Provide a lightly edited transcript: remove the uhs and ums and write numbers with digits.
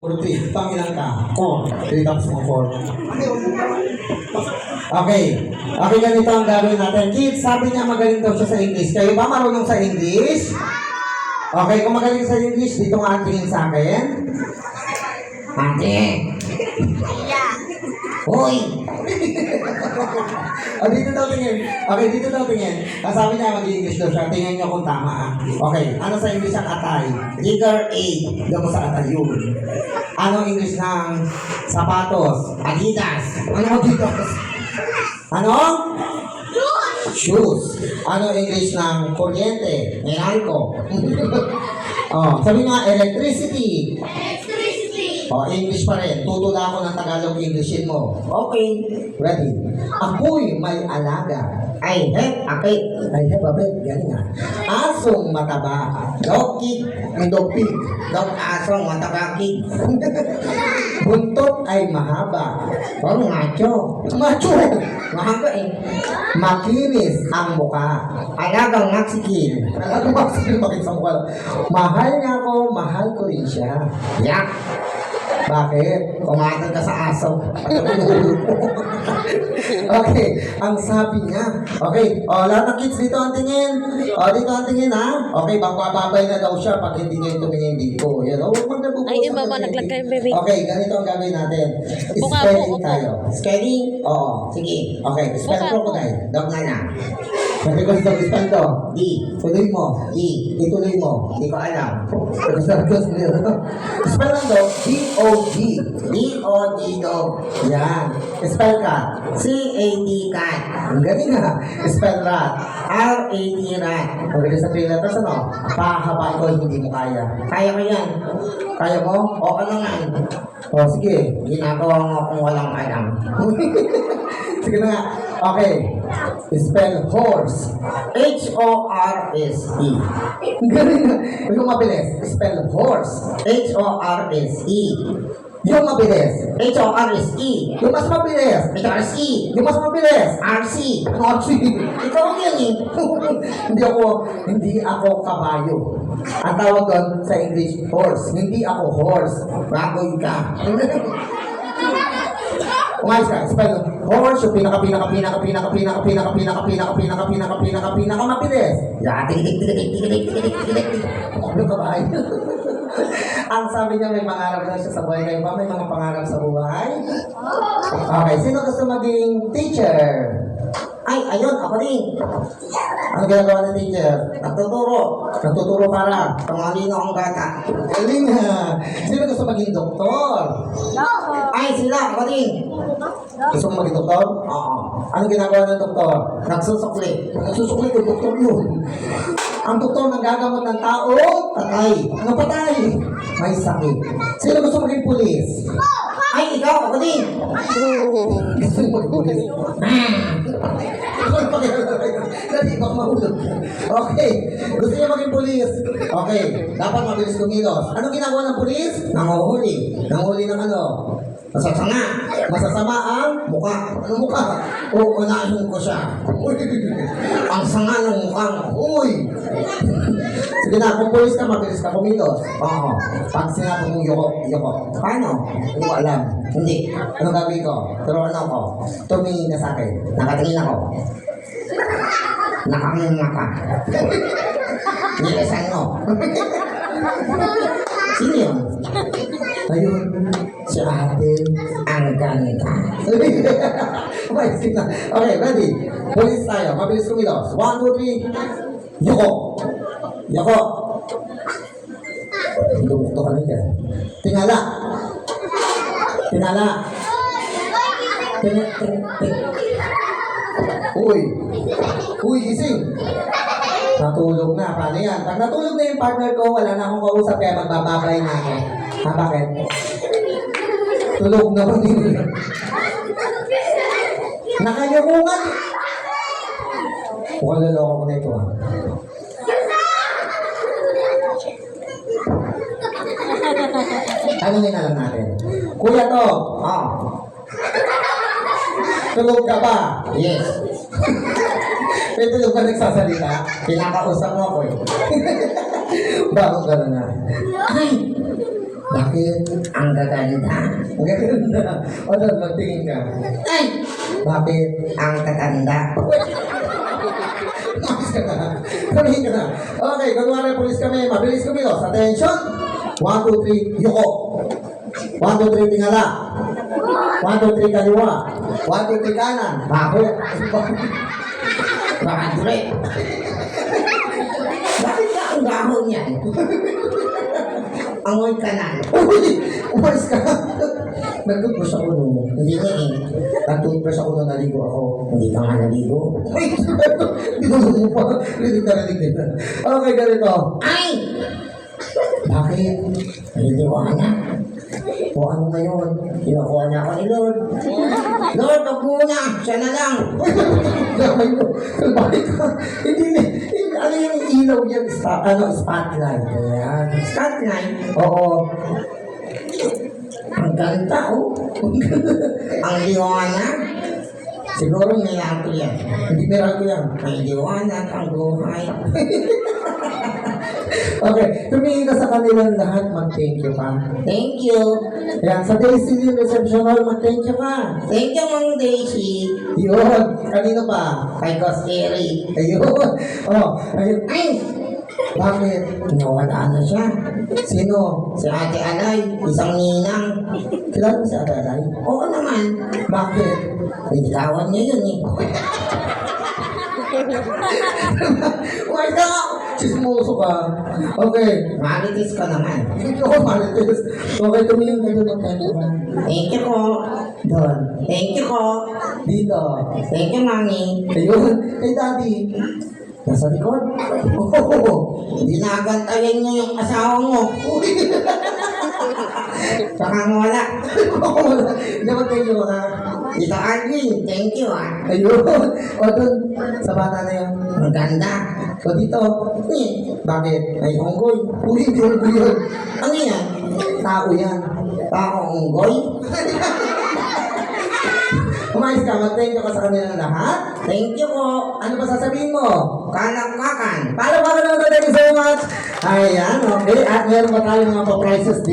3, pangilan ka? 4. 3 times mo 4. Okay. Okay, ganito ang gagawin natin. Kids, sabi niya magaling daw siya sa English. Kayo ba marunong sa English? Okay, kung magaling sa English, dito nga ang tingin sa akin. Ate! Hoy! O, dito daw tingin. Okay, dito daw tingin. Ang sabi niya mag-English daw siya. Tingnan niyo kung tama. Okay, ano sa English ang atay? Figure 8. Doon mo sa atay yun. Ano English ng sapatos? Adidas. Ano Adidas? Ano? Shoes. Ano English ng kuryente? Meralco. Oh, sabi nga, electricity. O, English pa rin. Tutula ako ng Tagalog Englishin mo. Okay. Ready? Ako'y may alaga. I have a pet. I have a pet. Galing nga. Asong mataba. Dog kid. Dog pig. Dog asong mataba kid. Buntot ay mahaba. Oh, macho. Macho. Mahaba eh. Makinis ang mukha. Alagang Mexican. Alagang Mexican. Bakit sa mukha? Mahal niya ako. Mahal ko rin siya. Yak. Bakit? Kumain ka sa aso. Okay, ang sabi niya. Okay, lahat ng kids dito ang tingin. Dito ang tingin ha. Okay, babay na daw siya pag hindi niya tumingin dito. Yan, Ay, mama, naglagay, baby. Okay, ganito ang gagawin natin. Spelling tayo. Spelling? Oo, sige. Okay, spell crocodile. Dog na na. Sabi ko sa spell to. D. Tuloy mo. D. Ituloy mo. Hindi ko alam. Spell lang to. D-O-G. D-O-G dog. Yan. Spell cat. C-A-T cat. Ang galing ha. Spell rat. R-A-T rat. Pagkali sa 3 letters ano? Pahabain ko hindi mo kaya. Kaya ko yan. Kaya mo? O ano nga? O sige. Ginagawa mo kung walang alam. Sige na nga. Okay. Spell horse. H-O-R-S-E. Galing na. Huwag yung mabilis. Spell horse. H-O-R-S-E. Yung mabilis. H-O-R-S-E. Yung mas mabilis. H-O-R-S-E. Yung mas mabilis. R-C. R-C. Ikaw yan eh. Hindi ako kabayo. Ang tawag doon sa English, horse. Hindi ako horse. Bagoy ka. Umayos ka, spell horse, yung pinaka mabilis. Yeah, ano ka ba? Ang sabi niya may pangarap na siya sa buhay. Kayo ba may mga pangarap sa buhay? Okay, sino gusto maging teacher? Ay, ayun, ako rin. Ano ginagawa ng teacher? Nagtuturo. Nagtuturo para pangalino ang bata. Galing ha. Sino gusto maging doktor? Ay, sila, ako rin. Gusto mo maging doktor? Oo. Ano ginagawa ng doktor? Nagsusukli. Nagsusukli ko, doktor yun. Ang doktor nanggagamot ng tao, patay. Ano patay? May sakit. Sino gusto maging pulis? Ay, ikaw, ako din. Gusto mo maging pulis? Dali, baka mahulog. Okay. Gusto niya maging pulis. Okay. Dapat mabilis kumilos. Anong ginagawa ng pulis? Nanguhuli. Nanguhuli ng ano? Masasama. Masasama ang mukha. Ano mukha? Uunahin ko siya. Ang sanga ng mukha mo. Uy! Sige na, kung pulis ka, mabilis ka kumilos. Oo. Pag sinabi mong yoko. Paano? Hindi ko alam. Hindi. Anong gagawin ko? Turuan ako. Tumingin ka sa akin. Nakatingin ako. Nakanganga ka. Nilasan mo. Sino yun? Ayun. Si ate. Ang ganda. Okay, ready? Pulis tayo. Mabilis kumilos. 1, 2, 3. Yoko. Yoko. Lumukto ka na dyan. Tingala. Tingala. Uy, gising. Natulog na. Paano yan? Pag natulog na yung partner ko, wala na akong kausap kaya magbababay na ako. Ha, bakit? Tulog na ba din? Nakayukungan. Mukhang laloko ko na ito ha. Tanungin na lang natin. Kuya to. Tulog ka ba? Yes. May tulog ka nagsasalita? Pinakausap mo ako eh. Bakit gano'n na? Ay! Bakit? Ang gaganda. Ang ganda. O doon, magtingin ka. Ay! Bakit? Ang tatanda. Mas ka na. Tumingin ka na. Okay, kunwari pulis kami. Mabilis kami. O, sa attention. 1, 2, 3, yuko. 1, 2, 3, tingala. 1, 2, 3, kaliwa. 1, 2, 3, kanan. Bakit? Padre. Bakit ka ang gahon yan? Amoy kanan. Uy! Umalis ka. Nag-toothbrush ako nung. Hindi nga eh. Nag-toothbrush ako nung naligo ako. Hindi ka nga naligo. Wait! Binulong mo pa. Rinig na rinig din. Okay, ganito. Ay! Bakit? Naliwanag. O ano na yun? Kinukuha na ako ni Lord. Lord, wag muna. Siya na lang. Gamay mo. Bakit ka? Ano yung ilaw yan? Spotlight. Ayan. Spotlight. Oo. Ang ganda oh. Ang liwanag. Siguro nilato yan. Hindi meron ko yan. May liwanag ang buhay. Okay, tumingin ka sa kanilang lahat, mag-thank you ka. Thank you. Ayan, sa Daisy Lee Reception Hall, mag-thank you ka. Thank you, Mang Daisy. Yun, kanino pa? Kay Gos Eri. Ayun. Oh, ayun. Ay! Bakit? Nawala na siya. Sino? Si Ate Alay, isang ninang. Kilala mo si Ate Alay? Oo naman. Bakit? Niligawan niya yun eh. Wait ka! Chismoso ka. Okay. Marites ka naman. Oo, Marites. Okay, tumingin kayo mag-thank you ka. Thank you po. Doon. Thank you po. Dito. Thank you, Mami. Ayun. Kay Daddy. Nasa likod. Oo. Ginagantayan niyo yung asawa mo. Baka wala. Hindi mag-thank you ka. Tita Arvin, thank you ah. Ayun. O doon, sa bata na yun. Ang ganda. O dito. Eh, Bakit? Ay, onggoy. Uy, hindi onggoy yun. ano yan? Tao yan. Baka unggoy? Umayos ka, mag-thank you ka sa kanilang lahat. Thank you po. Ano ba sasabihin mo? Kalakwakan. Paano ba ka naman? Thank you so much. Ayan, okay. At meron pa tayong mga pa-prizes dito.